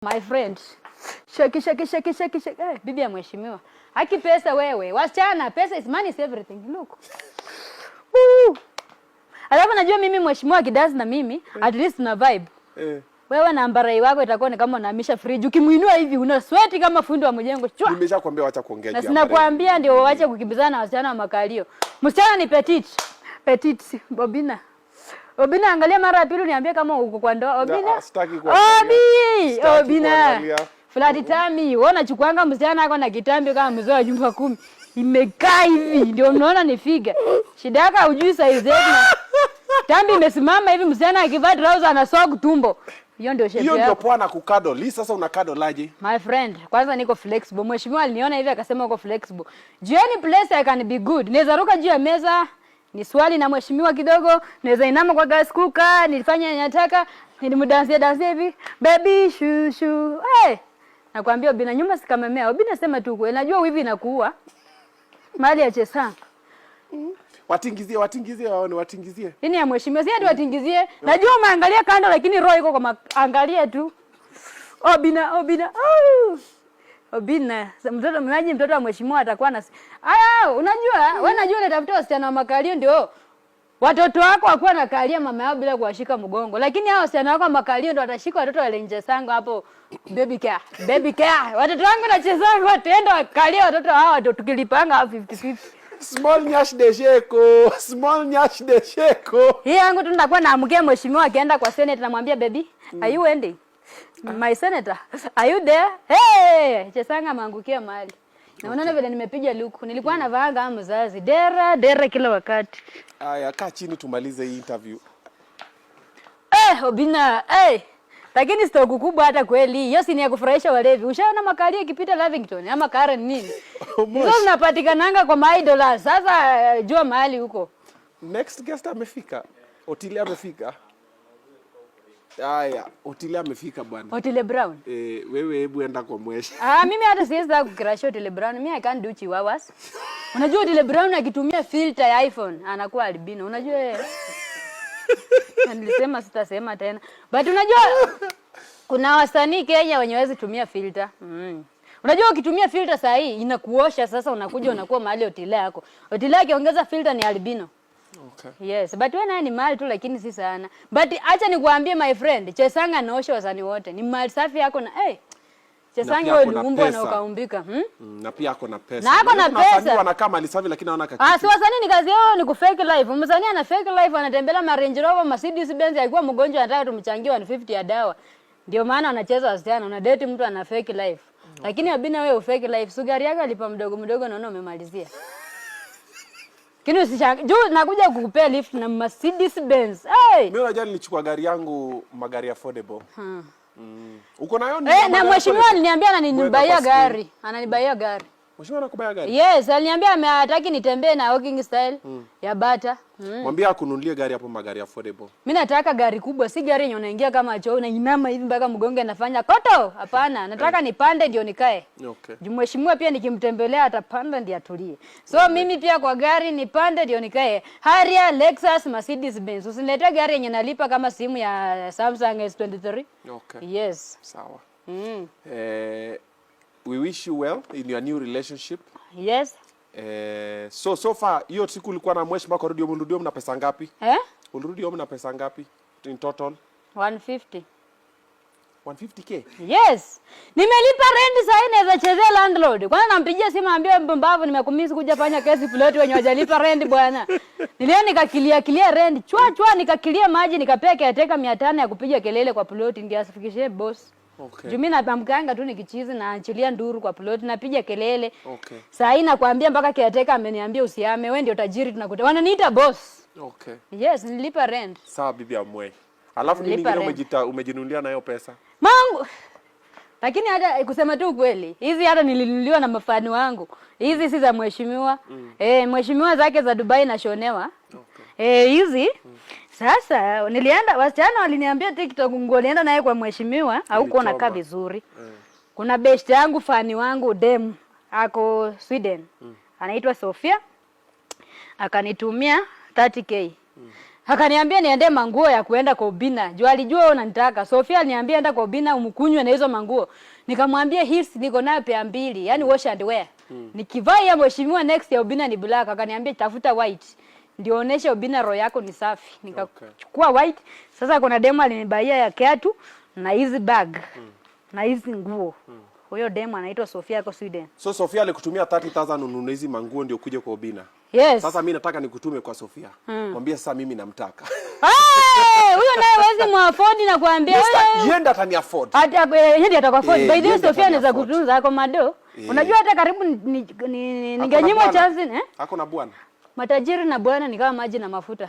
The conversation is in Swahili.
My friend. Shaki. Bibi ya mheshimiwa. Haki pesa wewe. Wasichana, pesa is money is everything. Look. Alafu najua mimi mheshimiwa kidazi na mimi, at least na vibe. Wewe na ambarai wako itakuwa ni kama unahamisha fridge. Ukimuinua hivi una sweat kama fundi wa mjengo. Nimeshakwambia acha kuongea. Na sinakwambia ndio waache kukimbizana na wasichana wa makalio. Msichana ni petite, obinna. Obinna, angalia mara ya pili niambie kama uko kwa ndoa. Obinna. Sitaki kuangalia. Obinna. Flat tummy, unaona chukwanga msichana yako na kitambi kama mzee wa nyumba 10. Imekaa hivi ndio unaona ni figa. Shida yako hujui size yake. Tambi imesimama hivi msichana akivaa trouser anasoa tumbo. Hiyo ndio shape yako. Hiyo ndio poa na kukado. Li sasa unakado laje? My friend, kwanza niko flexible. Mheshimiwa aliniona hivi akasema uko flexible. Jioni place I can be good. Naweza ruka juu ya meza, ni swali na mheshimiwa kidogo, naweza inama kwa gas cooker, nilifanya nataka, nilimdansia hivi. Baby shushu. Nakwambia Obinna nyuma sikamemea. Obinna sema tu kweli. Najua wivi inakuua. Mali ya chesa. Watingizie waone watingizie. Nini ya mheshimiwa? Si hadi watingizie. Najua umeangalia kando lakini roho iko kwa angalia tu. Obinna. Obinna. Mtoto wa mheshimiwa atakuwa na unajua, wewe unajua unatafuta wasichana wa makalio ndio. Watoto wako wakuwa na kalia mama yao bila kuwashika mgongo. Lakini hao wasichana wako makalio ndio watashika watoto wale nje sango hapo. Baby care. Watoto wangu na chezangu wataenda wakalia watoto hao ndio tukilipanga 50-50. Small nyash de sheko. Hii yangu tu nitakuwa naamkia mheshimiwa akienda kwa Senate namwambia baby, are you ending? My senator, are you there? Hey, chesanga maangukia mahali. Na unaona vile nimepiga luku. Nilikuwa navaanga kama mzazi. Dera kila wakati. Aya, kaa chini tumalize hii interview. Obinna, lakini stoku kubwa hata kweli. Hiyo si ni ya kufurahisha walevi. Ushaona makalio ikipita Lavington ama Karen nini? Hizo zinapatikananga kwa $1. Sasa jua mahali huko. Next guest amefika. Otile amefika. Aya, Otile amefika bwana. Otile Brown. Wewe hebu enda kwa mweshi. Mimi hata siwezi kucrash Otile Brown. Mimi I can't do chihuahuas. Unajua Otile Brown akitumia filter ya iPhone anakuwa albino. Unajua nilisema sitasema tena. But unajua kuna wasanii Kenya wenye hawezi tumia filter. Unajua ukitumia filter saa hii inakuosha sasa unakuja unakuwa mahali Otile yako. Otile akiongeza filter ni albino. Okay. Yes, but wewe naye ni mali tu lakini si sana. But acha nikuambie my friend, chesanga anaosha wasanii wote. Ni mali safi yako na chesanga wewe uliumbwa na ukaumbika. Na pia ako na pesa. Na ako na pesa. Wanakaa mali safi lakini hawana kakiti. Si wasanii ni kazi yao ni kufake life. Msanii ana fake life anatembea na Range Rover, Mercedes Benz alikuwa mgonjwa anataka tumchangie 150 ya dawa. Ndio maana anacheza wasichana, una date mtu ana fake life. Lakini Obinna wewe ufake life. Sugari yako alipa mdogo naona umemalizia. Kinu juu nakuja kukupea lift na Mercedes Benz. Mimi unajua nilichukua gari yangu magari affordable. Uko nayo na mheshimiwa aliniambia ananibaia gari. Ananibaia gari. Mheshimiwa anakubaya gari? Yes, aliniambia ametaki nitembee na walking style ya bata. Mwambie akununulie gari hapo magari affordable. Mimi nataka gari kubwa, si gari yenye unaingia kama choo na inama hivi mpaka mgongo anafanya koto. Hapana, nataka nipande ndio nikae. Okay. Mheshimiwa pia nikimtembelea atapanda ndio atulie. So mimi pia kwa gari nipande ndio nikae. Harrier, Lexus, Mercedes Benz. Usinilete gari yenye nalipa kama simu ya Samsung S23. Okay. Yes. Sawa. We wish you well in your new relationship. Yes. So far hiyo siku ulikuwa na mheshimiwa kwa rudio mna pesa ngapi? Ulirudio mna pesa ngapi in total? 150. 150k? Yes. Nimelipa rent sasa inaweza chezea landlord. Kwanza nampigia simu ambia mbombavu nimekumisi kuja fanya kesi plot wenye hawajalipa rent bwana. Nilio nikakilia rent. Chwa nikakilia maji nikapeka yateka 500 ya kupiga kelele kwa plot ndio asifikishie boss. Okay. Jumi na pamkanga tu nikichizi na achilia nduru kwa plot napiga kelele. Okay. Saa hii nakwambia mpaka kiateka ameniambia usiame wewe ndio tajiri tunakuta. Wananiita boss. Okay. Yes, nilipa rent. Sawa bibi amwe. Alafu nini ngine umejinunulia nayo pesa? Mangu. Lakini hata kusema tu kweli, hizi hata nilinunuliwa na mafani wangu. Hizi si za mheshimiwa. Mheshimiwa zake za Dubai na shonewa. Okay. Hizi sasa nilienda wasichana waliniambia TikTok ngolienda naye kwa mheshimiwa au kuona kaa vizuri. Kuna best yangu fani wangu dem ako Sweden. Anaitwa Sofia. Akanitumia 30k. Akaniambia niende manguo ya kuenda kwa obinna. Juu alijua unanitaka. Sofia aliniambia enda kwa obinna umkunywe na hizo manguo. Nikamwambia heels niko nayo pea 2, yani wash and wear. Nikivaa ya mheshimiwa next ya obinna ni black. Akaniambia tafuta white. Ndio oneshe obinna roho yako ni safi. Nikachukua white. Sasa kuna demo alinibaia ya kiatu na hizi bag. Na hizi nguo. Huyo demo anaitwa Sofia kwa Sweden. So Sofia alikutumia 30,000 ununue hizi manguo ndio kuje kwa obinna. Yes. Sasa mimi nataka nikutume kwa Sofia. Mwambie sasa mimi namtaka. Huyo naye hawezi muafford na kuambia wewe. Yenda atani afford. Hata yeye atakuafford. By the way Sofia anaweza kutunza kwa mado. Unajua hata karibu ningenyima chance Hako na bwana. Matajiri na bwana ni kama maji na mafuta.